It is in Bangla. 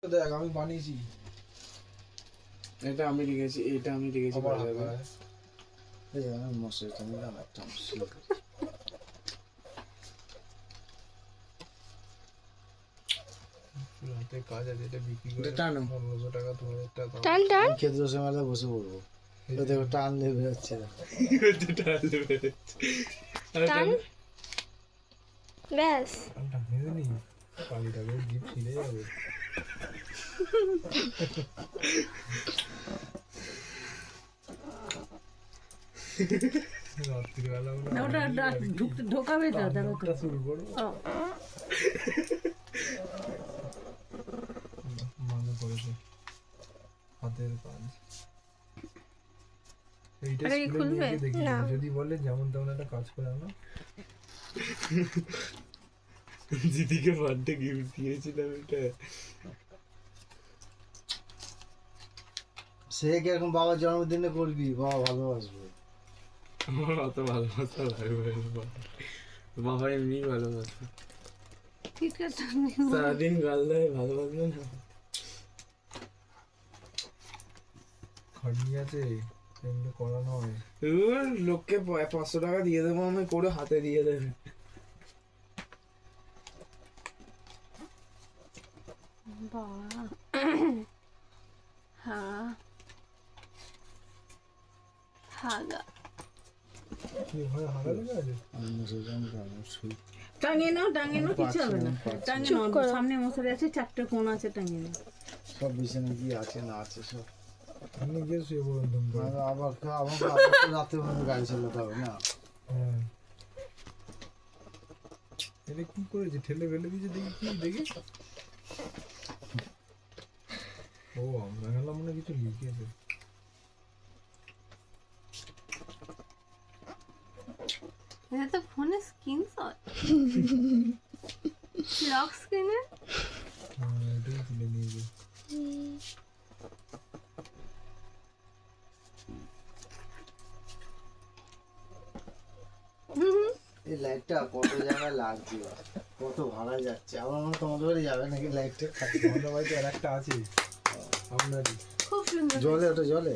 দেখ আমি বানিয়েছি, এটা আমি লিখেছি, এটা আমি লিখেছি। রাতে কাজ আছে, এটা বিক্রি করে এটা টানো। 1500 টাকা 2000 টাকা টান টান খেতে বসে মেলা বসে পড়বো। দেখো টান লেগে যাচ্ছে। টান ব্যাস। টানি পালিটাকে জিপ ছিঁড়ে যাবে। রাত্রিবেলা ঢোকাবে তো রান্নাটা শুরু করবো। ভালো করেছে, হাতের কাজ। এইটা এটা কি স্কুলে খুলবে? নিয়ে গিয়ে দেখিয়ে না। দেবো। যদি বলে যেমন তেমন একটা কাজ করে আনো। দিদিকে বার্থডে গিফট দিয়েছিলাম এটা। সে কিরকম বাবার জন্মদিনে করবি, বাবা ভালোবাসবে। আমার অত ভালোবাসা লাগবে না। বাবা এমনি ভালোবাসবে, সারাদিন গাল দেয়, ভালোবাসবে না। খাটনি আছে, এমনি করা নয়। লোককে 500 টাকা দিয়ে দেবো আমি, করে হাতে দিয়ে দেবে। বাহ হ্যাঁ হাগা কি হয়, হাগা লেগে আছে? টাঙিয়ে নাও কিছু হবে না, টাঙিয়ে নাও। সামনে মশারি আছে, 4টে কোণ আছে, টাঙিয়ে নাও। সব বিছানা কি আছে না আছে সব। আপনি গিয়ে শুয়ে পড়ুন ধুম করে। আমাকে তো রাতে মধ্যে গাড়ি চালাতে হবে না। হ্যাঁ, এটা কি করেছে, ঠেলে ফেলে দিয়েছে, দেখি কি দেখি। ও আমরা গেলাম মনে কিছু লিখেছে। এটা তো ফোনে স্ক্রিনশট, লক স্ক্রিনে। হ্যাঁ, এটাই তুলে নিয়েছে। এই লাইটটা কত জায়গায় লাগছে, কত ভাড়া যাচ্ছে। আমার মনে হয় তোমাদের বাড়ি যাবে নাকি লাইটটা। আমাদের বাড়িতে আর একটা আছে আপনারই। খুব সুন্দর। জলে ওটা জলে